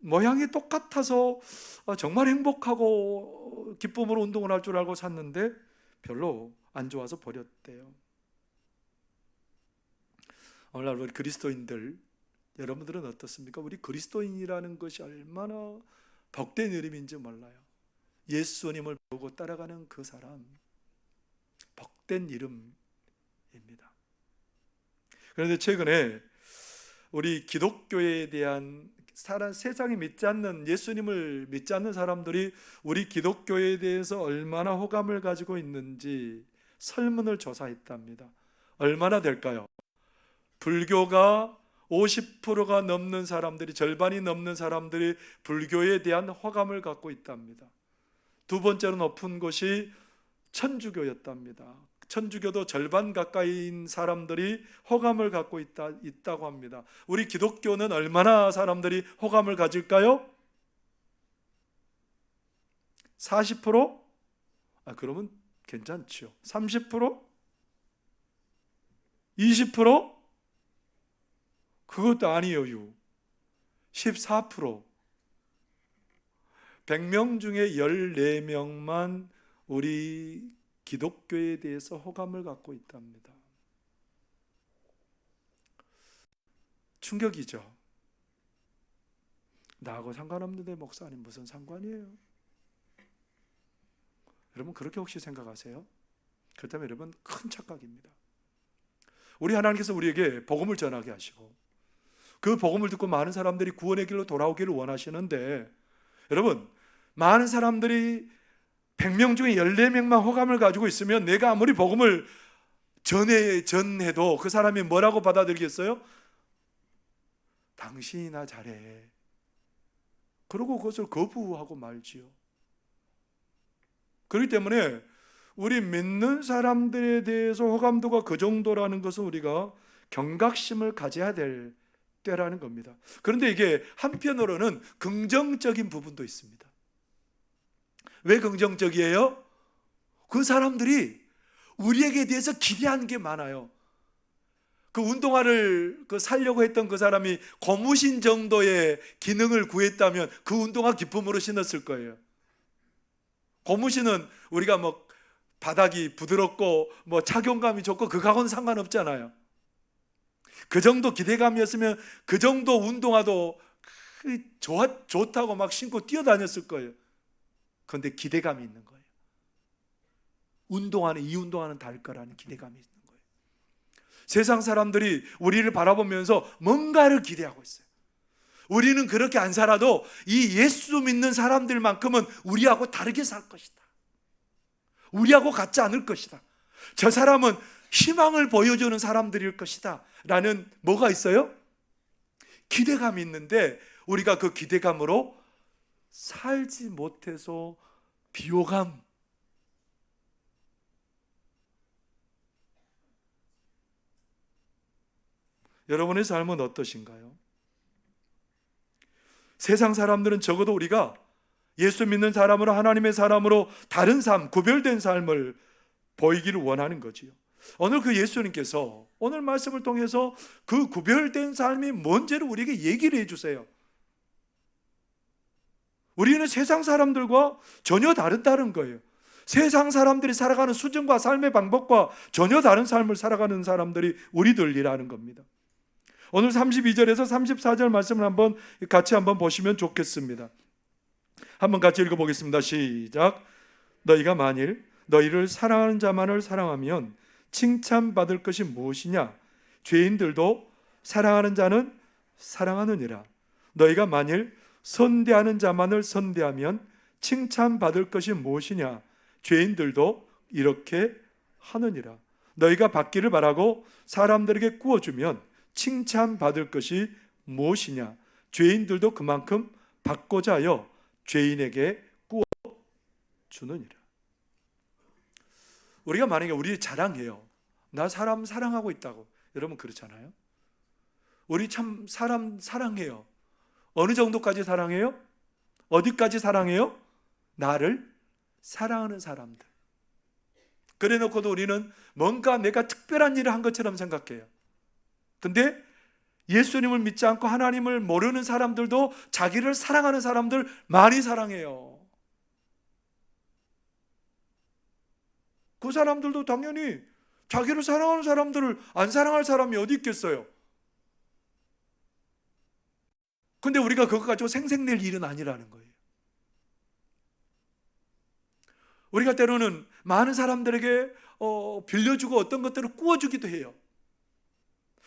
모양이 똑같아서 정말 행복하고 기쁨으로 운동을 할 줄 알고 샀는데 별로 안 좋아서 버렸대요. 오늘날 우리 그리스도인들, 여러분들은 어떻습니까? 우리 그리스도인이라는 것이 얼마나 복된 이름인지 몰라요. 예수님을 보고 따라가는 그 사람, 복된 이름입니다. 그런데 최근에 우리 기독교에 대한 세상이 믿지 않는, 예수님을 믿지 않는 사람들이 우리 기독교에 대해서 얼마나 호감을 가지고 있는지 설문을 조사했답니다. 얼마나 될까요? 불교가 50%가 넘는 사람들이, 절반이 넘는 사람들이 불교에 대한 호감을 갖고 있답니다. 두 번째로 높은 것이 천주교였답니다. 천주교도 절반 가까이인 사람들이 호감을 갖고 있다고 합니다. 우리 기독교는 얼마나 사람들이 호감을 가질까요? 40%? 그러면 괜찮죠. 30%? 20%? 그것도 아니에요. 14%. 100명 중에 14명만 우리 기독교에 대해서 호감을 갖고 있답니다. 충격이죠. 나하고 상관없는데 목사님 무슨 상관이에요? 여러분 그렇게 혹시 생각하세요? 그렇다면 여러분 큰 착각입니다. 우리 하나님께서 우리에게 복음을 전하게 하시고 그 복음을 듣고 많은 사람들이 구원의 길로 돌아오기를 원하시는데, 여러분 많은 사람들이 100명 중에 14명만 호감을 가지고 있으면 내가 아무리 복음을 전해도 그 사람이 뭐라고 받아들이겠어요? 당신이나 잘해. 그러고 그것을 거부하고 말지요. 그렇기 때문에 우리 믿는 사람들에 대해서 호감도가 그 정도라는 것은 우리가 경각심을 가져야 될 때라는 겁니다. 그런데 이게 한편으로는 긍정적인 부분도 있습니다. 왜 긍정적이에요? 그 사람들이 우리에게 대해서 기대하는 게 많아요. 그 운동화를 사려고 했던 그 사람이 고무신 정도의 기능을 구했다면 그 운동화 기쁨으로 신었을 거예요. 고무신은 우리가 바닥이 부드럽고 착용감이 좋고 그거하고는 상관없잖아요. 그 정도 기대감이었으면 그 정도 운동화도 좋다고 막 신고 뛰어다녔을 거예요. 그런데 기대감이 있는 거예요. 이 운동화는 달 거라는 기대감이 있는 거예요. 세상 사람들이 우리를 바라보면서 뭔가를 기대하고 있어요. 우리는 그렇게 안 살아도 이 예수 믿는 사람들만큼은 우리하고 다르게 살 것이다. 우리하고 같지 않을 것이다. 저 사람은 희망을 보여주는 사람들일 것이다 라는 뭐가 있어요? 기대감이 있는데 우리가 그 기대감으로 살지 못해서 비호감, 여러분의 삶은 어떠신가요? 세상 사람들은 적어도 우리가 예수 믿는 사람으로, 하나님의 사람으로 다른 삶, 구별된 삶을 보이기를 원하는 거지요. 오늘 그 예수님께서 오늘 말씀을 통해서 그 구별된 삶이 뭔지를 우리에게 얘기를 해주세요. 우리는 세상 사람들과 전혀 다른 거예요. 세상 사람들이 살아가는 수준과 삶의 방법과 전혀 다른 삶을 살아가는 사람들이 우리들이라는 겁니다. 오늘 32절에서 34절 말씀을 같이 한번 보시면 좋겠습니다. 한번 같이 읽어보겠습니다. 시작. 너희가 만일 너희를 사랑하는 자만을 사랑하면 칭찬받을 것이 무엇이냐? 죄인들도 사랑하는 자는 사랑하느니라. 너희가 만일 선대하는 자만을 선대하면 칭찬받을 것이 무엇이냐? 죄인들도 이렇게 하느니라. 너희가 받기를 바라고 사람들에게 구워주면 칭찬받을 것이 무엇이냐? 죄인들도 그만큼 받고자 하여 죄인에게 구워주느니라. 우리가 만약에 우리 자랑해요. 나 사람 사랑하고 있다고. 여러분 그렇잖아요. 우리 참 사람 사랑해요. 어느 정도까지 사랑해요? 어디까지 사랑해요? 나를 사랑하는 사람들. 그래 놓고도 우리는 뭔가 내가 특별한 일을 한 것처럼 생각해요. 근데 예수님을 믿지 않고 하나님을 모르는 사람들도 자기를 사랑하는 사람들 많이 사랑해요. 그 사람들도 당연히 자기를 사랑하는 사람들을 안 사랑할 사람이 어디 있겠어요? 근데 우리가 그것 가지고 생색낼 일은 아니라는 거예요. 우리가 때로는 많은 사람들에게 빌려주고 어떤 것들을 꾸어주기도 해요.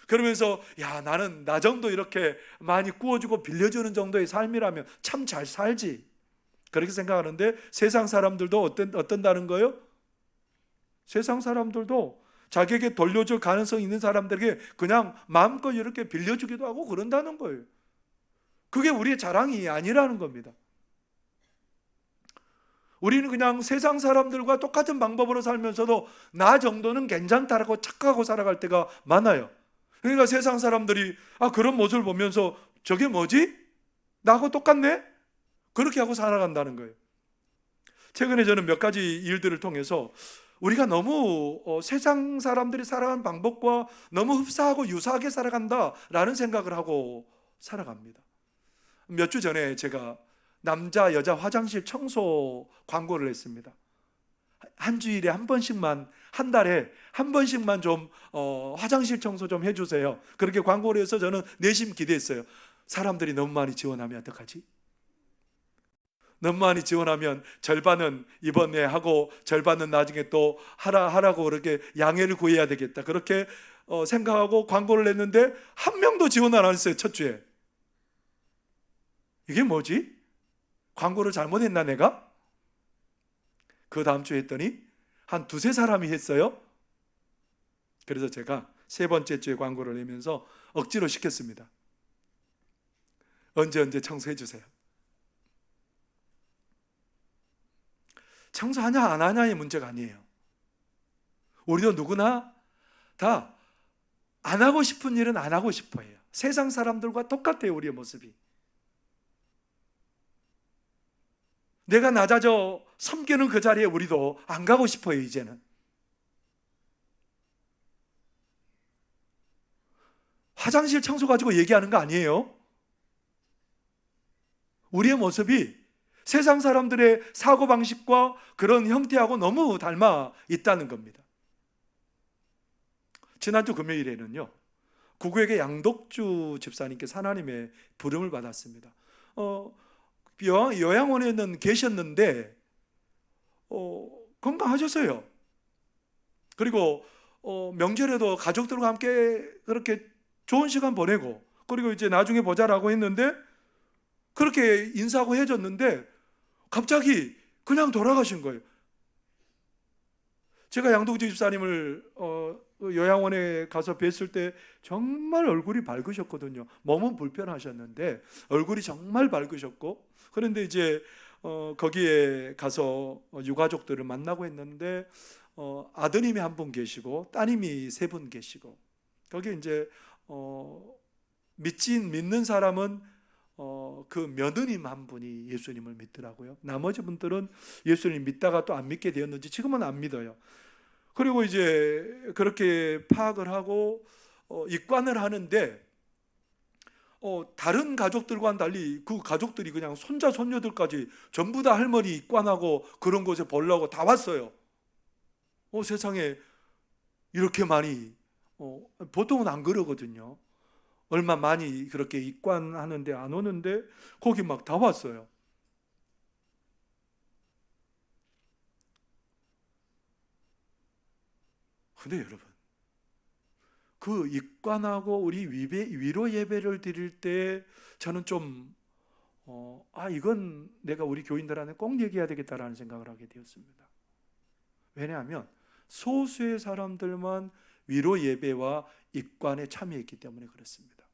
그러면서 야, 나는 나 정도 이렇게 많이 꾸어주고 빌려주는 정도의 삶이라면 참 잘 살지, 그렇게 생각하는데 세상 사람들도 어떤다는 거예요? 세상 사람들도 자기에게 돌려줄 가능성이 있는 사람들에게 그냥 마음껏 이렇게 빌려주기도 하고 그런다는 거예요. 그게 우리의 자랑이 아니라는 겁니다. 우리는 그냥 세상 사람들과 똑같은 방법으로 살면서도 나 정도는 괜찮다라고 착각하고 살아갈 때가 많아요. 그러니까 세상 사람들이 그런 모습을 보면서 저게 뭐지? 나하고 똑같네? 그렇게 하고 살아간다는 거예요. 최근에 저는 몇 가지 일들을 통해서 우리가 너무 세상 사람들이 살아가는 방법과 너무 흡사하고 유사하게 살아간다라는 생각을 하고 살아갑니다. 몇 주 전에 제가 남자 여자 화장실 청소 광고를 했습니다. 한 주일에 한 번씩만, 한 달에 한 번씩만 좀 화장실 청소 좀 해주세요. 그렇게 광고를 해서 저는 내심 기대했어요. 사람들이 너무 많이 지원하면 어떡하지? 너무 많이 지원하면 절반은 이번에 하고 절반은 나중에 또 하라고 그렇게 양해를 구해야 되겠다, 그렇게 생각하고 광고를 냈는데 한 명도 지원 안 했어요. 첫 주에. 이게 뭐지? 광고를 잘못했나 내가? 그 다음 주에 했더니 한 두세 사람이 했어요. 그래서 제가 세 번째 주에 광고를 내면서 억지로 시켰습니다. 언제 청소해 주세요. 청소하냐 안 하냐의 문제가 아니에요. 우리도 누구나 다 안 하고 싶은 일은 안 하고 싶어 해요. 세상 사람들과 똑같아요, 우리의 모습이. 내가 낮아져 섬기는 그 자리에 우리도 안 가고 싶어요, 이제는. 화장실 청소 가지고 얘기하는 거 아니에요. 우리의 모습이 세상 사람들의 사고방식과 그런 형태하고 너무 닮아 있다는 겁니다. 지난주 금요일에는요, 구구에게 양독주 집사님께서 하나님의 부름을 받았습니다. 요양원에는 계셨는데 건강하셨어요. 그리고 명절에도 가족들과 함께 그렇게 좋은 시간 보내고, 그리고 이제 나중에 보자라고 했는데 그렇게 인사하고 해줬는데 갑자기 그냥 돌아가신 거예요. 제가 양독주 집사님을 요양원에 가서 뵀을 때 정말 얼굴이 밝으셨거든요. 몸은 불편하셨는데 얼굴이 정말 밝으셨고, 그런데 이제 거기에 가서 유가족들을 만나고 했는데 아드님이 한 분 계시고 따님이 세 분 계시고, 거기 이제 믿는 사람은 그 며느님 한 분이 예수님을 믿더라고요. 나머지 분들은 예수님 믿다가 또 안 믿게 되었는지 지금은 안 믿어요. 그리고 이제 그렇게 파악을 하고 입관을 하는데 다른 가족들과는 달리 그 가족들이 그냥 손자 손녀들까지 전부 다 할머니 입관하고 그런 곳에 보려고 다 왔어요. 세상에 이렇게 많이, 보통은 안 그러거든요. 얼마 많이 그렇게 입관하는데 안 오는데 거기 막 다 왔어요. 근데 여러분, 그 입관하고 우리 위로 예배를 드릴 때 저는 좀 이건 내가 우리 교인들한테 꼭 얘기해야 되겠다라는 생각을 하게 되었습니다. 왜냐하면 소수의 사람들만 위로 예배와 입관에 참여했기 때문에 그렇습니다.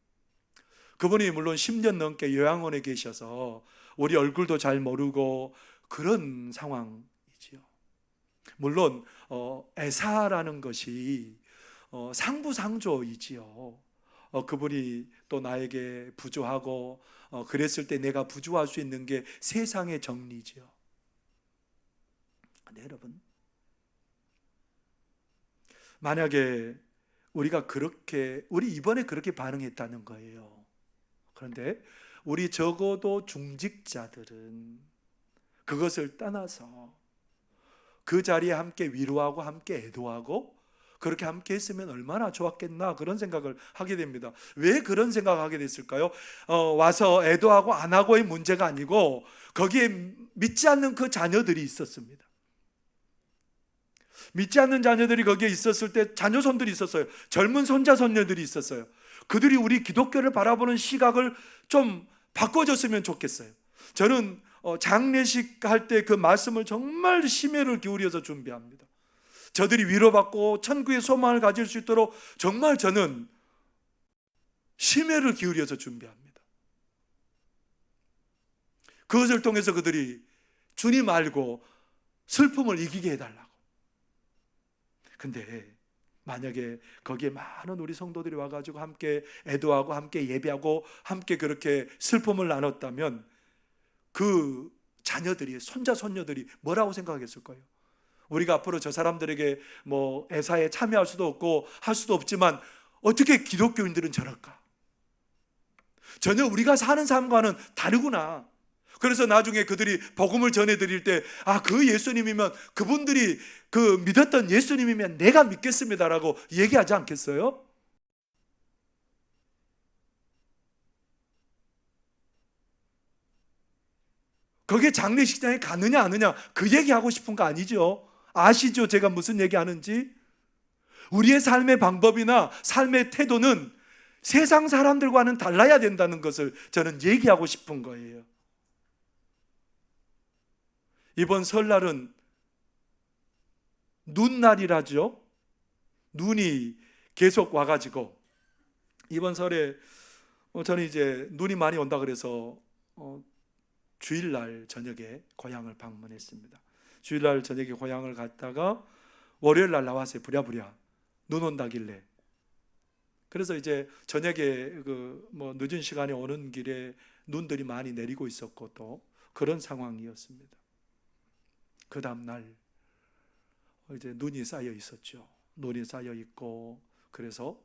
그분이 물론 10년 넘게 요양원에 계셔서 우리 얼굴도 잘 모르고 그런 상황이지요. 물론 애사라는 것이 상부상조이지요. 그분이 또 나에게 부조하고 그랬을 때 내가 부조할 수 있는 게 세상의 정리지요. 근데 여러분, 만약에 우리 이번에 그렇게 반응했다는 거예요. 그런데 우리 적어도 중직자들은 그것을 떠나서 그 자리에 함께 위로하고 함께 애도하고 그렇게 함께 했으면 얼마나 좋았겠나, 그런 생각을 하게 됩니다. 왜 그런 생각을 하게 됐을까요? 와서 애도하고 안 하고의 문제가 아니고 거기에 믿지 않는 그 자녀들이 있었습니다. 믿지 않는 자녀들이 거기에 있었을 때 자녀손들이 있었어요. 젊은 손자 손녀들이 있었어요. 그들이 우리 기독교를 바라보는 시각을 좀 바꿔줬으면 좋겠어요. 저는 장례식 할 때 그 말씀을 정말 심혈을 기울여서 준비합니다. 저들이 위로받고 천국의 소망을 가질 수 있도록 정말 저는 심혈을 기울여서 준비합니다. 그것을 통해서 그들이 주님 알고 슬픔을 이기게 해달라고. 근데 만약에 거기에 많은 우리 성도들이 와가지고 함께 애도하고 함께 예배하고 함께 그렇게 슬픔을 나눴다면 그 자녀들이, 손자 손녀들이 뭐라고 생각했을 거예요? 우리가 앞으로 저 사람들에게 뭐 애사에 참여할 수도 없고 할 수도 없지만 어떻게 기독교인들은 저럴까? 전혀 우리가 사는 삶과는 다르구나. 그래서 나중에 그들이 복음을 전해드릴 때, 그 예수님이면, 그분들이 그 믿었던 예수님이면 내가 믿겠습니다라고 얘기하지 않겠어요? 거기에 장례식장에 가느냐 안 하느냐 그 얘기하고 싶은 거 아니죠? 아시죠? 제가 무슨 얘기하는지? 우리의 삶의 방법이나 삶의 태도는 세상 사람들과는 달라야 된다는 것을 저는 얘기하고 싶은 거예요. 이번 설날은 눈날이라죠. 눈이 계속 와가지고 이번 설에 저는 이제 눈이 많이 온다 그래서 주일날 저녁에 고향을 방문했습니다. 주일날 저녁에 고향을 갔다가 월요일날 나왔어요. 부랴부랴 눈 온다길래. 그래서 이제 저녁에 늦은 시간에 오는 길에 눈들이 많이 내리고 있었고 또 그런 상황이었습니다. 그 다음날 이제 눈이 쌓여 있었죠. 눈이 쌓여 있고 그래서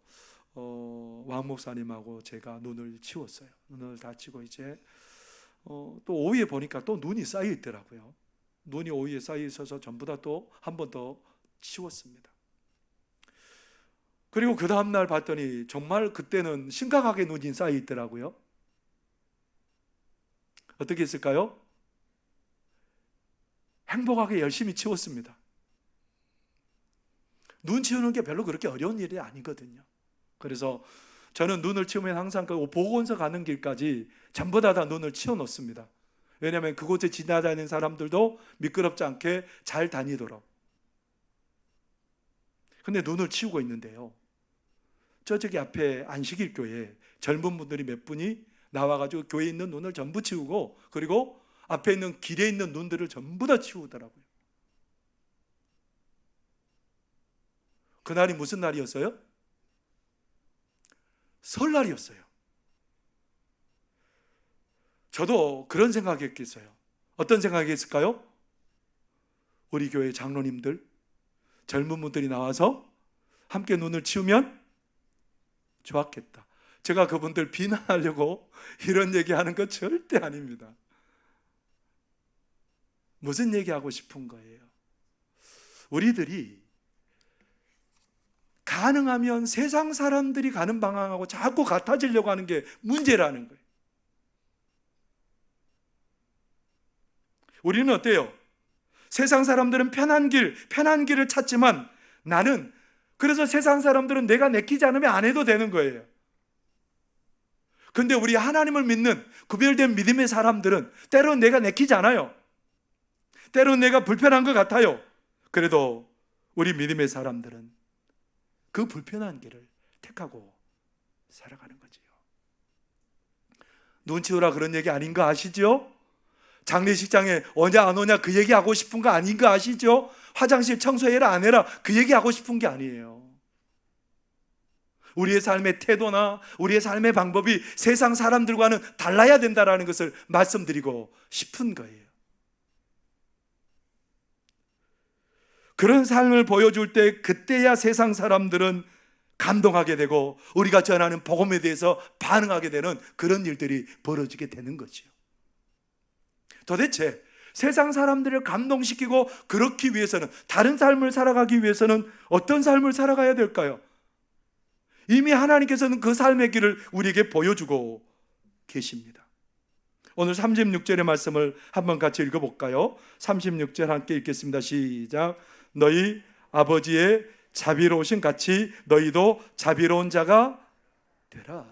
왕 목사님하고 제가 눈을 치웠어요. 눈을 다 치고 이제 또 오후에 보니까 또 눈이 쌓여 있더라고요. 눈이 오후에 쌓여 있어서 전부 다 또 한 번 더 치웠습니다. 그리고 그 다음날 봤더니 정말 그때는 심각하게 눈이 쌓여 있더라고요. 어떻게 했을까요? 행복하게 열심히 치웠습니다. 눈 치우는 게 별로 그렇게 어려운 일이 아니거든요. 그래서 저는 눈을 치우면 항상 그 보건소 가는 길까지 전부 다 눈을 치워 놓습니다. 왜냐하면 그곳에 지나다니는 사람들도 미끄럽지 않게 잘 다니도록. 근데 눈을 치우고 있는데요, 저기 앞에 안식일 교회 젊은 분들이 몇 분이 나와가지고 교회에 있는 눈을 전부 치우고 그리고 앞에 있는 길에 있는 눈들을 전부 다 치우더라고요. 그날이 무슨 날이었어요? 설날이었어요. 저도 그런 생각했겠어요. 어떤 생각이 했을까요? 우리 교회 장로님들, 젊은 분들이 나와서 함께 눈을 치우면 좋았겠다. 제가 그분들 비난하려고 이런 얘기하는 거 절대 아닙니다. 무슨 얘기하고 싶은 거예요? 우리들이 가능하면 세상 사람들이 가는 방향하고 자꾸 같아지려고 하는 게 문제라는 거예요. 우리는 어때요? 세상 사람들은 편한 길을 찾지만 나는, 그래서 세상 사람들은 내가 내키지 않으면 안 해도 되는 거예요. 근데 우리 하나님을 믿는 구별된 믿음의 사람들은 때로는 내가 내키지 않아요. 때로는 내가 불편한 것 같아요. 그래도 우리 믿음의 사람들은 그 불편한 길을 택하고 살아가는 거지요. 눈 치우라 그런 얘기 아닌 거 아시죠? 장례식장에 오냐 안 오냐 그 얘기 하고 싶은 거 아닌 거 아시죠? 화장실 청소해라 안 해라 그 얘기 하고 싶은 게 아니에요. 우리의 삶의 태도나 우리의 삶의 방법이 세상 사람들과는 달라야 된다는 것을 말씀드리고 싶은 거예요. 그런 삶을 보여줄 때 그때야 세상 사람들은 감동하게 되고 우리가 전하는 복음에 대해서 반응하게 되는 그런 일들이 벌어지게 되는 거죠. 도대체 세상 사람들을 감동시키고 그렇기 위해서는, 다른 삶을 살아가기 위해서는 어떤 삶을 살아가야 될까요? 이미 하나님께서는 그 삶의 길을 우리에게 보여주고 계십니다. 오늘 36절의 말씀을 한번 같이 읽어볼까요? 36절 함께 읽겠습니다. 시작. 너희 아버지의 자비로우신 같이 너희도 자비로운 자가 되라.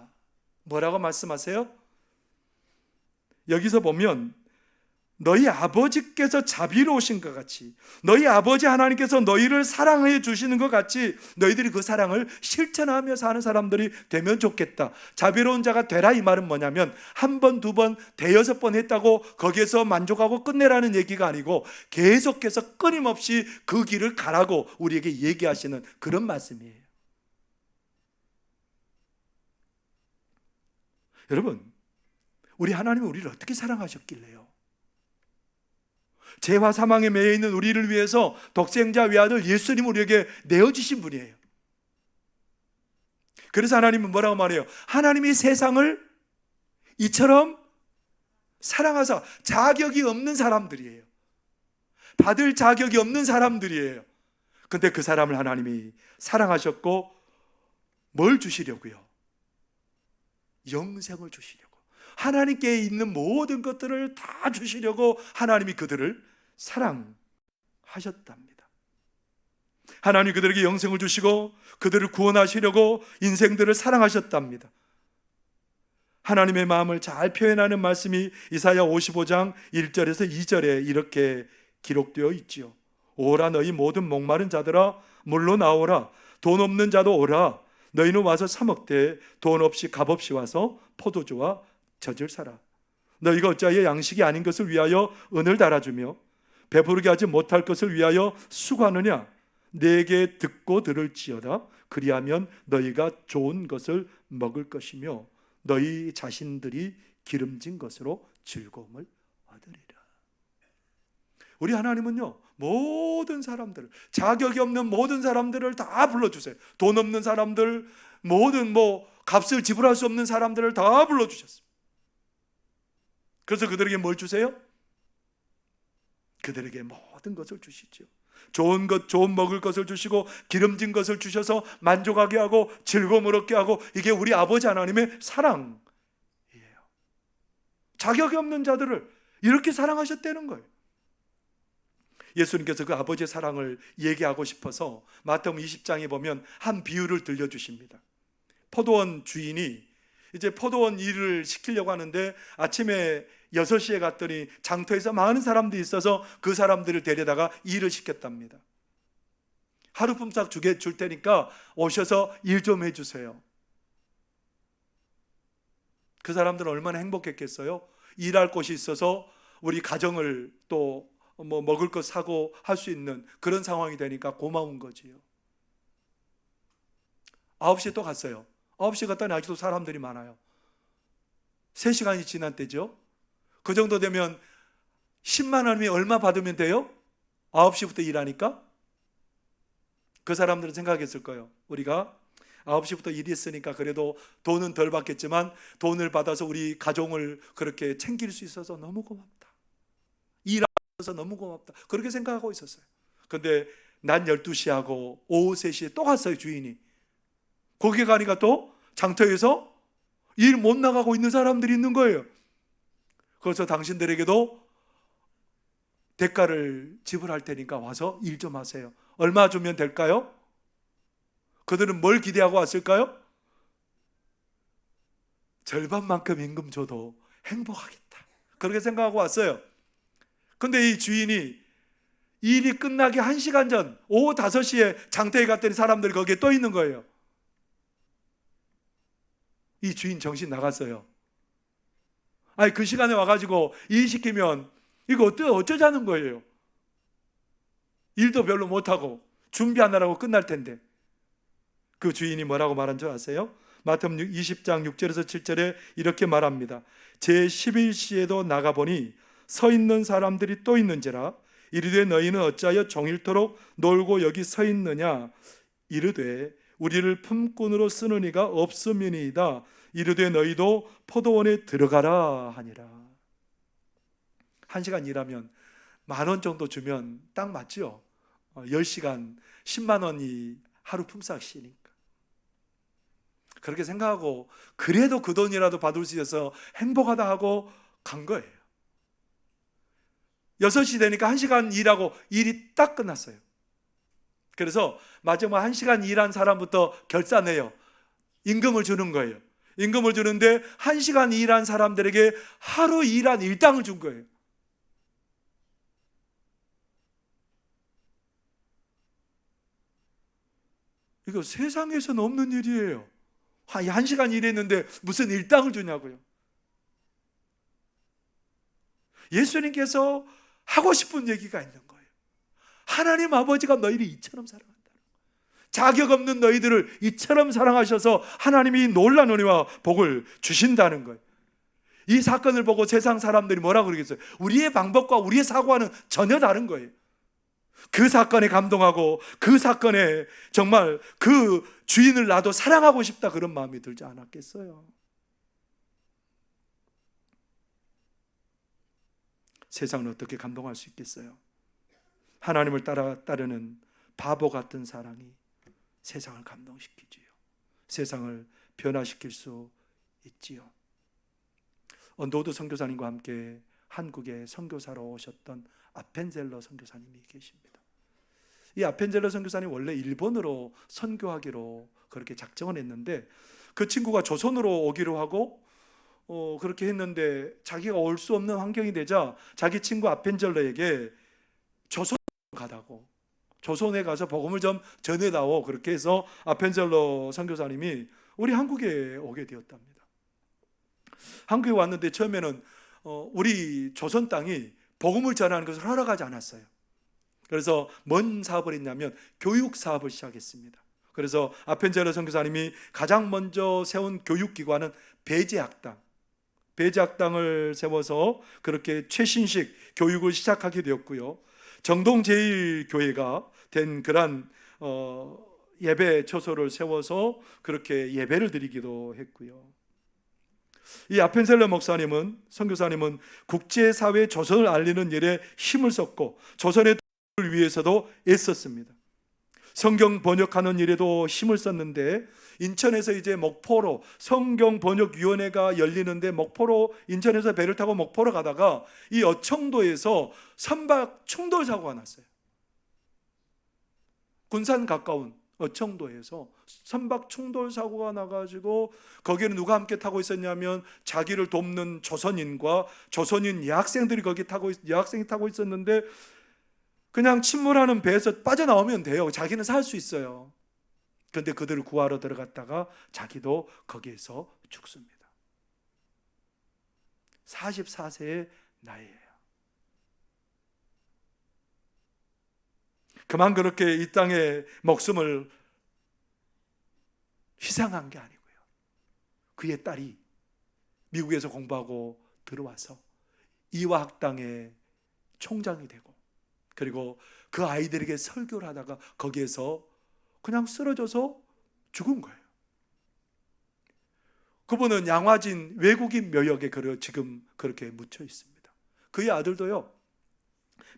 뭐라고 말씀하세요? 여기서 보면 너희 아버지께서 자비로우신 것 같이, 너희 아버지 하나님께서 너희를 사랑해 주시는 것 같이 너희들이 그 사랑을 실천하며 사는 사람들이 되면 좋겠다. 자비로운 자가 되라, 이 말은 뭐냐면 한 번, 두 번, 대여섯 번 했다고 거기에서 만족하고 끝내라는 얘기가 아니고 계속해서 끊임없이 그 길을 가라고 우리에게 얘기하시는 그런 말씀이에요. 여러분, 우리 하나님은 우리를 어떻게 사랑하셨길래요? 죄와 사망에 매여 있는 우리를 위해서 독생자 외아들 예수님 우리에게 내어주신 분이에요. 그래서 하나님은 뭐라고 말해요? 하나님이 세상을 이처럼 사랑하사, 자격이 없는 사람들이에요. 받을 자격이 없는 사람들이에요. 근데 그 사람을 하나님이 사랑하셨고 뭘 주시려고요? 영생을 주시려고, 하나님께 있는 모든 것들을 다 주시려고 하나님이 그들을 사랑하셨답니다. 하나님이 그들에게 영생을 주시고 그들을 구원하시려고 인생들을 사랑하셨답니다. 하나님의 마음을 잘 표현하는 말씀이 이사야 55장 1절에서 2절에 이렇게 기록되어 있지요. 오라 너희 모든 목마른 자들아 물로 나오라. 돈 없는 자도 오라. 너희는 와서 사 먹되 돈 없이 값없이 와서 포도주와 젖을 사라. 너희가 어찌하여 양식이 아닌 것을 위하여 은을 달아주며 배부르게 하지 못할 것을 위하여 수고하느냐? 내게 듣고 들을지어다. 그리하면 너희가 좋은 것을 먹을 것이며 너희 자신들이 기름진 것으로 즐거움을 얻으리라. 우리 하나님은요, 모든 사람들, 자격이 없는 모든 사람들을 다 불러주세요. 돈 없는 사람들, 모든 값을 지불할 수 없는 사람들을 다 불러주셨습니다. 그래서 그들에게 뭘 주세요? 그들에게 모든 것을 주시죠. 좋은 것, 좋은 먹을 것을 주시고 기름진 것을 주셔서 만족하게 하고 즐거움을 얻게 하고, 이게 우리 아버지 하나님의 사랑이에요. 자격이 없는 자들을 이렇게 사랑하셨다는 거예요. 예수님께서 그 아버지의 사랑을 얘기하고 싶어서 마태복음 20장에 보면 한 비유를 들려주십니다. 포도원 주인이 이제 포도원 일을 시키려고 하는데 아침에 6시에 갔더니 장터에서 많은 사람들이 있어서 그 사람들을 데려다가 일을 시켰답니다. 하루 품삯 줄 테니까 오셔서 일 좀 해주세요. 그 사람들은 얼마나 행복했겠어요? 일할 곳이 있어서 우리 가정을 또 먹을 것 사고 할 수 있는 그런 상황이 되니까 고마운 거지요. 9시에 또 갔어요. 9시에 갔더니 아직도 사람들이 많아요. 3시간이 지난 때죠. 그 정도 되면 10만 원이면 얼마 받으면 돼요? 9시부터 일하니까? 그 사람들은 생각했을 거예요. 우리가 9시부터 일이 있으니까 그래도 돈은 덜 받겠지만 돈을 받아서 우리 가정을 그렇게 챙길 수 있어서 너무 고맙다. 일하면서 너무 고맙다. 그렇게 생각하고 있었어요. 근데 낮 12시하고 오후 3시에 또 갔어요, 주인이. 거기에 가니까 또 장터에서 일 못 나가고 있는 사람들이 있는 거예요. 그래서 당신들에게도 대가를 지불할 테니까 와서 일 좀 하세요. 얼마 주면 될까요? 그들은 뭘 기대하고 왔을까요? 절반만큼 임금 줘도 행복하겠다. 그렇게 생각하고 왔어요. 근데 이 주인이 일이 끝나기 1시간 전 오후 5시에 장터에 갔더니 사람들이 거기에 또 있는 거예요. 이 주인 정신 나갔어요. 아니 그 시간에 와가지고 일 시키면 이거 어쩌자는 거예요. 일도 별로 못하고 준비하느라고 끝날 텐데. 그 주인이 뭐라고 말한 줄 아세요? 마태복음 20장 6절에서 7절에 이렇게 말합니다. 제11시에도 나가보니 서 있는 사람들이 또 있는지라. 이르되 너희는 어찌하여 종일토록 놀고 여기 서 있느냐. 이르되 우리를 품꾼으로 쓰는 이가 없음이니이다. 이르되 너희도 포도원에 들어가라 하니라. 1시간 일하면 10,000원 정도 주면 딱 맞죠? 10시간 10만 원이 하루 품삯이니까. 그렇게 생각하고 그래도 그 돈이라도 받을 수 있어서 행복하다 하고 간 거예요. 6시 되니까 1시간 일하고 일이 딱 끝났어요. 그래서 마지막 1시간 일한 사람부터 결산해요. 임금을 주는 거예요. 임금을 주는데 1시간 일한 사람들에게 하루 일한 일당을 준 거예요. 이거 세상에서는 없는 일이에요. 1시간 일했는데 무슨 일당을 주냐고요. 예수님께서 하고 싶은 얘기가 있는 거예요. 하나님 아버지가 너희를 이처럼 사랑한다. 자격 없는 너희들을 이처럼 사랑하셔서 하나님이 놀라운 은혜와 복을 주신다는 거예요. 이 사건을 보고 세상 사람들이 뭐라고 그러겠어요? 우리의 방법과 우리의 사고와는 전혀 다른 거예요. 그 사건에 감동하고 그 사건에 정말 그 주인을 나도 사랑하고 싶다 그런 마음이 들지 않았겠어요? 세상은 어떻게 감동할 수 있겠어요? 하나님을 따르는 바보 같은 사랑이 세상을 감동시키지요. 세상을 변화시킬 수 있지요. 노드 선교사님과 함께 한국에 선교사로 오셨던 아펜젤러 선교사님이 계십니다. 이 아펜젤러 선교사님 원래 일본으로 선교하기로 그렇게 작정을 했는데 그 친구가 조선으로 오기로 하고 그렇게 했는데 자기가 올 수 없는 환경이 되자 자기 친구 아펜젤러에게 조선으로 가다고, 조선에 가서 복음을 좀 전해다오, 그렇게 해서 아펜젤러 선교사님이 우리 한국에 오게 되었답니다. 한국에 왔는데 처음에는 우리 조선 땅이 복음을 전하는 것을 허락하지 않았어요. 그래서 뭔 사업을 했냐면 교육 사업을 시작했습니다. 그래서 아펜젤러 선교사님이 가장 먼저 세운 교육기관은 배제학당을 세워서 그렇게 최신식 교육을 시작하게 되었고요. 정동제일교회가 된 그런 예배 처소를 세워서 그렇게 예배를 드리기도 했고요. 이 아펜젤러 목사님은, 선교사님은 국제사회 조선을 알리는 일에 힘을 썼고 조선의 도를 위해서도 애썼습니다. 성경 번역하는 일에도 힘을 썼는데 인천에서 이제 목포로 성경번역위원회가 열리는데 목포로, 인천에서 배를 타고 목포로 가다가 이 어청도에서 선박 충돌 사고가 났어요. 군산 가까운 어청도에서 선박 충돌 사고가 나가지고 거기는 누가 함께 타고 있었냐면 자기를 돕는 조선인과 조선인 여학생들이 여학생이 타고 있었는데 그냥 침몰하는 배에서 빠져나오면 돼요. 자기는 살 수 있어요. 그런데 그들을 구하러 들어갔다가 자기도 거기에서 죽습니다. 44세의 나이예요. 그만 그렇게 이 땅에 목숨을 희생한 게 아니고요. 그의 딸이 미국에서 공부하고 들어와서 이화학당의 총장이 되고, 그리고 그 아이들에게 설교를 하다가 거기에서 그냥 쓰러져서 죽은 거예요. 그분은 양화진 외국인 묘역에 지금 그렇게 묻혀 있습니다. 그의 아들도요,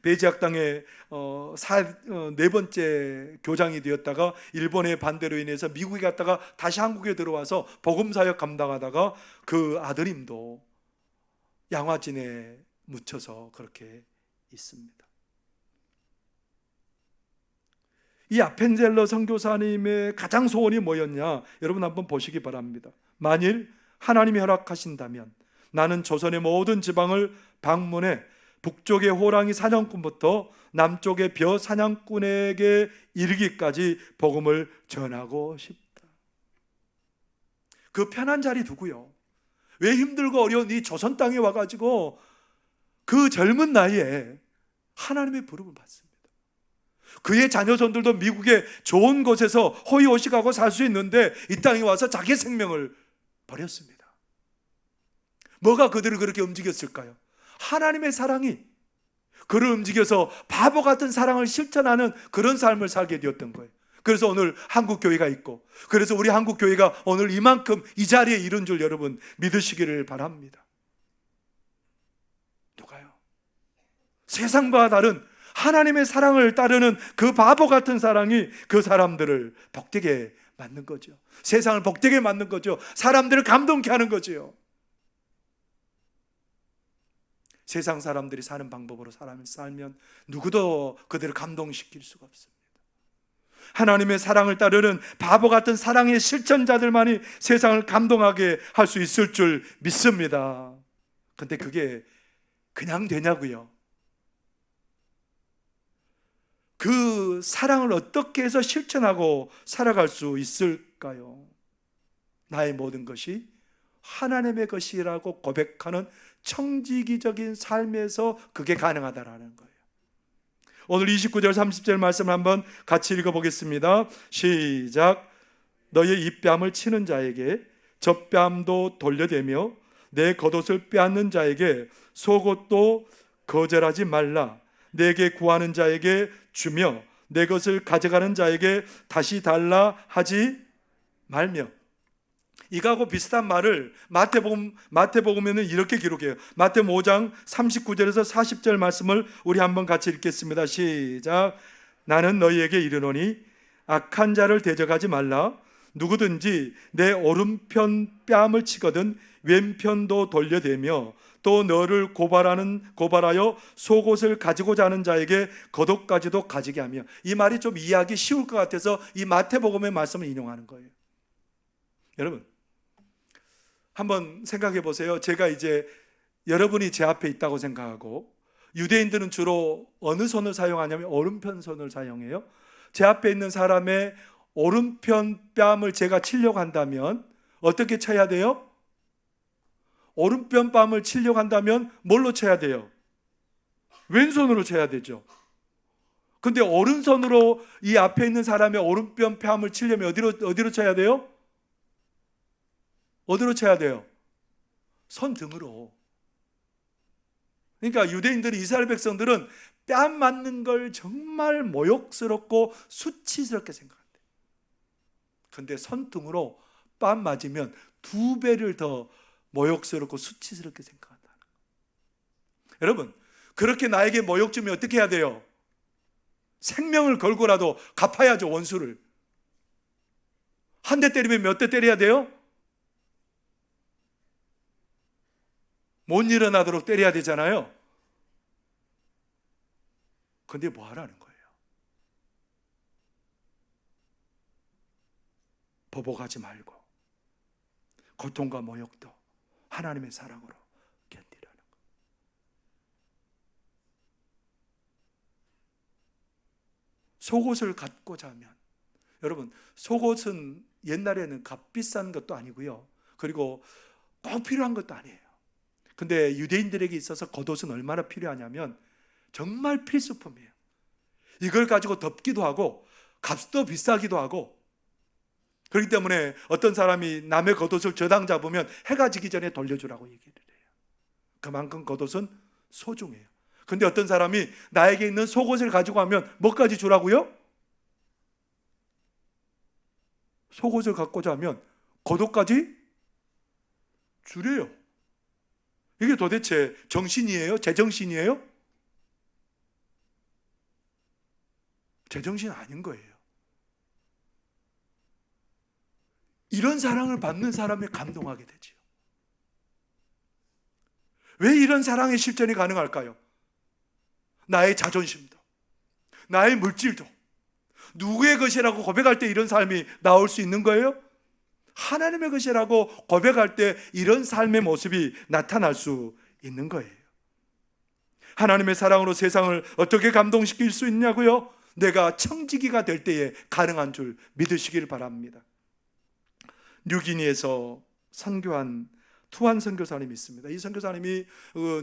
배제학당의 4번째 교장이 되었다가 일본의 반대로 인해서 미국에 갔다가 다시 한국에 들어와서 복음사역 감당하다가 그 아들임도 양화진에 묻혀서 그렇게 있습니다. 이 아펜젤러 선교사님의 가장 소원이 뭐였냐? 여러분 한번 보시기 바랍니다. 만일 하나님이 허락하신다면 나는 조선의 모든 지방을 방문해 북쪽의 호랑이 사냥꾼부터 남쪽의 벼 사냥꾼에게 이르기까지 복음을 전하고 싶다. 그 편한 자리 두고요, 왜 힘들고 어려운 이 조선 땅에 와가지고 그 젊은 나이에 하나님의 부름을 받습니다. 그의 자녀손들도 미국의 좋은 곳에서 호의호식하고 살 수 있는데 이 땅에 와서 자기 생명을 버렸습니다. 뭐가 그들을 그렇게 움직였을까요? 하나님의 사랑이 그를 움직여서 바보 같은 사랑을 실천하는 그런 삶을 살게 되었던 거예요. 그래서 오늘 한국 교회가 있고, 그래서 우리 한국 교회가 오늘 이만큼 이 자리에 이른 줄 여러분 믿으시기를 바랍니다. 누가요? 세상과 다른 하나님의 사랑을 따르는 그 바보 같은 사랑이 그 사람들을 복되게 만든 거죠. 세상을 복되게 만든 거죠. 사람들을 감동케 하는 거죠. 세상 사람들이 사는 방법으로 사람을 살면 누구도 그들을 감동시킬 수가 없습니다. 하나님의 사랑을 따르는 바보 같은 사랑의 실천자들만이 세상을 감동하게 할 수 있을 줄 믿습니다. 근데 그게 그냥 되냐고요? 그 사랑을 어떻게 해서 실천하고 살아갈 수 있을까요? 나의 모든 것이 하나님의 것이라고 고백하는 청지기적인 삶에서 그게 가능하다라는 거예요. 오늘 29절 30절 말씀을 한번 같이 읽어보겠습니다. 시작. 너의 입뺨을 치는 자에게 젖뺨도 돌려대며 내 겉옷을 빼앗는 자에게 속옷도 거절하지 말라. 내게 구하는 자에게 주며 내 것을 가져가는 자에게 다시 달라 하지 말며. 이거하고 비슷한 말을 마태복음에는 이렇게 기록해요. 마태복음 5장 39절에서 40절 말씀을 우리 한번 같이 읽겠습니다. 시작. 나는 너희에게 이르노니 악한 자를 대적하지 말라. 누구든지 내 오른편 뺨을 치거든 왼편도 돌려대며 또 너를 고발하여 속옷을 가지고자 하는 자에게 겉옷까지도 가지게 하며. 이 말이 좀 이해하기 쉬울 것 같아서 이 마태복음의 말씀을 인용하는 거예요. 여러분 한번 생각해 보세요. 제가 이제 여러분이 제 앞에 있다고 생각하고, 유대인들은 주로 어느 손을 사용하냐면 오른편 손을 사용해요. 제 앞에 있는 사람의 오른편 뺨을 제가 치려고 한다면 어떻게 쳐야 돼요? 오른편 뺨을 치려고 한다면 뭘로 쳐야 돼요? 왼손으로 쳐야 되죠. 근데 오른손으로 이 앞에 있는 사람의 오른편 뺨을 치려면 어디로 쳐야 돼요? 어디로 쳐야 돼요? 손등으로. 그러니까 유대인들이, 이스라엘 백성들은 뺨 맞는 걸 정말 모욕스럽고 수치스럽게 생각한대. 근데 손등으로 뺨 맞으면 2배를 더 모욕스럽고 수치스럽게 생각한다. 여러분, 그렇게 나에게 모욕 주면 어떻게 해야 돼요? 생명을 걸고라도 갚아야죠, 원수를. 한 대 때리면 몇 대 때려야 돼요? 못 일어나도록 때려야 되잖아요. 근데 뭐 하라는 거예요? 보복하지 말고 고통과 모욕도 하나님의 사랑으로 견디라는 거. 속옷을 갖고자 하면, 여러분 속옷은 옛날에는 값비싼 것도 아니고요, 그리고 꼭 필요한 것도 아니에요. 근데 유대인들에게 있어서 겉옷은 얼마나 필요하냐면 정말 필수품이에요. 이걸 가지고 덮기도 하고 값도 비싸기도 하고, 그렇기 때문에 어떤 사람이 남의 겉옷을 저당 잡으면 해가 지기 전에 돌려주라고 얘기를 해요. 그만큼 겉옷은 소중해요. 근데 어떤 사람이 나에게 있는 속옷을 가지고 하면 뭐까지 주라고요? 속옷을 갖고자 하면 겉옷까지 주래요. 이게 도대체 정신이에요? 제정신이에요? 제정신 아닌 거예요. 이런 사랑을 받는 사람에 감동하게 되죠. 왜 이런 사랑의 실전이 가능할까요? 나의 자존심도, 나의 물질도 누구의 것이라고 고백할 때 이런 삶이 나올 수 있는 거예요? 하나님의 것이라고 고백할 때 이런 삶의 모습이 나타날 수 있는 거예요. 하나님의 사랑으로 세상을 어떻게 감동시킬 수 있냐고요? 내가 청지기가 될 때에 가능한 줄 믿으시길 바랍니다. 뉴기니에서 선교한 투한 선교사님이 있습니다. 이 선교사님이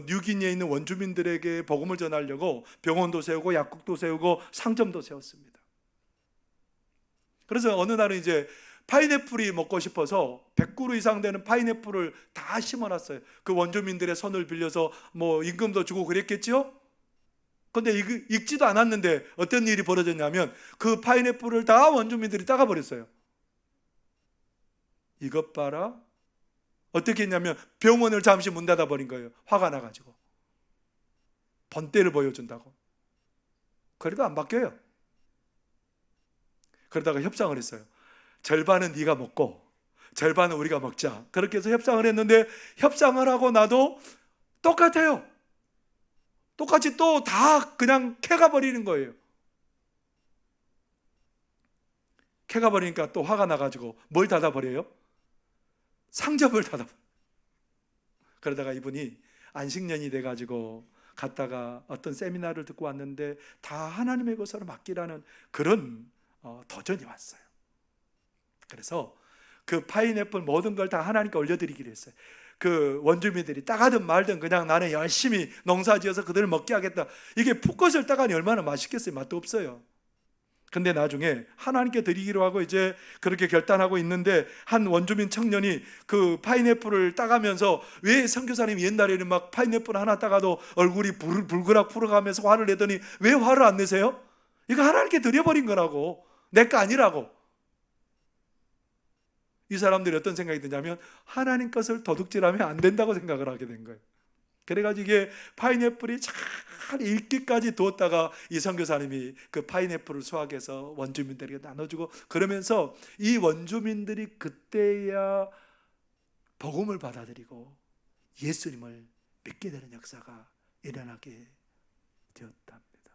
뉴기니에 있는 원주민들에게 복음을 전하려고 병원도 세우고 약국도 세우고 상점도 세웠습니다. 그래서 어느 날은 이제 파인애플이 먹고 싶어서 100그루 이상 되는 파인애플을 다 심어놨어요. 그 원주민들의 손을 빌려서 뭐 임금도 주고 그랬겠죠? 근데 익지도 않았는데 어떤 일이 벌어졌냐면 그 파인애플을 다 원주민들이 따가버렸어요. 이것 봐라. 어떻게 했냐면 병원을 잠시 문 닫아버린 거예요. 화가 나가지고. 본때를 보여준다고. 그래도 안 바뀌어요. 그러다가 협상을 했어요. 절반은 네가 먹고 절반은 우리가 먹자. 그렇게 해서 협상을 했는데 협상을 하고 나도 똑같아요. 똑같이 또 다 그냥 캐가 버리는 거예요. 캐가 버리니까 또 화가 나가지고 뭘 닫아버려요? 상점을 닫아버려요. 그러다가 이분이 안식년이 돼가지고 갔다가 어떤 세미나를 듣고 왔는데 다 하나님의 것으로 맡기라는 그런 도전이 왔어요. 그래서 그 파인애플 모든 걸 다 하나님께 올려드리기로 했어요. 그 원주민들이 따가든 말든 그냥 나는 열심히 농사지어서 그들을 먹게 하겠다. 이게 풋것을 따가니 얼마나 맛있겠어요? 맛도 없어요. 근데 나중에 하나님께 드리기로 하고 이제 그렇게 결단하고 있는데 한 원주민 청년이 그 파인애플을 따가면서, 왜 선교사님이 옛날에는 막 파인애플 하나 따가도 얼굴이 불그락 풀어가면서 화를 내더니 왜 화를 안 내세요? 이거 하나님께 드려버린 거라고, 내 거 아니라고. 이 사람들이 어떤 생각이 드냐면 하나님 것을 도둑질하면 안 된다고 생각을 하게 된 거예요. 그래가지고 이게 파인애플이 잘 익기까지 두었다가 이 선교사님이 그 파인애플을 수확해서 원주민들에게 나눠주고, 그러면서 이 원주민들이 그때야 복음을 받아들이고 예수님을 믿게 되는 역사가 일어나게 되었답니다.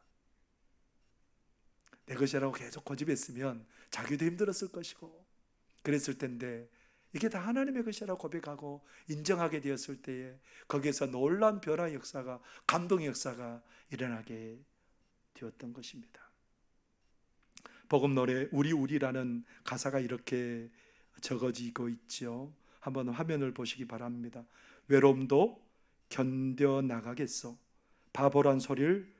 내 것이라고 계속 고집했으면 자기도 힘들었을 것이고 그랬을 텐데, 이게 다 하나님의 것이라고 고백하고 인정하게 되었을 때에 거기에서 놀라운 변화의 역사가, 감동의 역사가 일어나게 되었던 것입니다. 복음 노래 우리라는 가사가 이렇게 적어지고 있죠. 한번 화면을 보시기 바랍니다. 외로움도 견뎌나가겠어. 바보란 소리를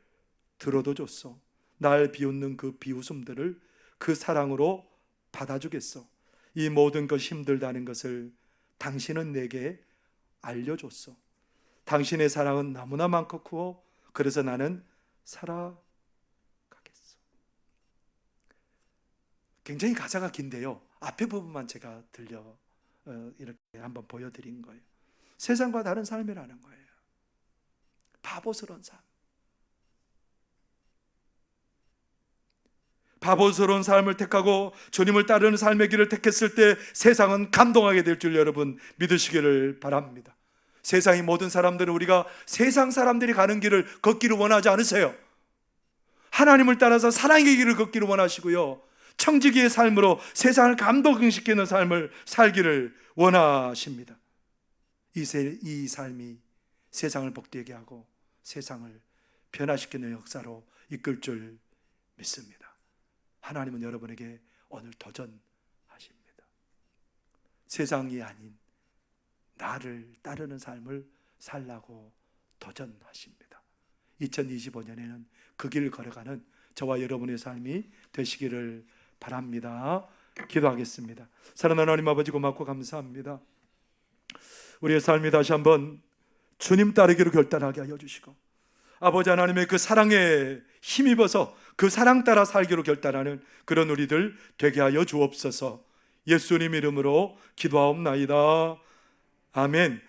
들어도 줬어. 날 비웃는 그 비웃음들을 그 사랑으로 받아주겠어. 이 모든 것이 힘들다는 것을 당신은 내게 알려줬어. 당신의 사랑은 너무나 많고 크고 그래서 나는 살아가겠어. 굉장히 가사가 긴데요, 앞에 부분만 제가 이렇게 한번 보여드린 거예요. 세상과 다른 삶이라는 거예요. 바보스러운 삶. 바보스러운 삶을 택하고 주님을 따르는 삶의 길을 택했을 때 세상은 감동하게 될 줄 여러분 믿으시기를 바랍니다. 세상의 모든 사람들은 우리가 세상 사람들이 가는 길을 걷기를 원하지 않으세요. 하나님을 따라서 사랑의 길을 걷기를 원하시고요, 청지기의 삶으로 세상을 감동시키는 삶을 살기를 원하십니다. 이 삶이 세상을 복되게 하고 세상을 변화시키는 역사로 이끌 줄 믿습니다. 하나님은 여러분에게 오늘 도전하십니다. 세상이 아닌 나를 따르는 삶을 살라고 도전하십니다. 2025년에는 그 길을 걸어가는 저와 여러분의 삶이 되시기를 바랍니다. 기도하겠습니다. 사랑하는 하나님 아버지, 고맙고 감사합니다. 우리의 삶이 다시 한번 주님 따르기로 결단하게 하여 주시고, 아버지 하나님의 그 사랑에 힘입어서 그 사랑 따라 살기로 결단하는 그런 우리들 되게 하여 주옵소서. 예수님 이름으로 기도하옵나이다. 아멘.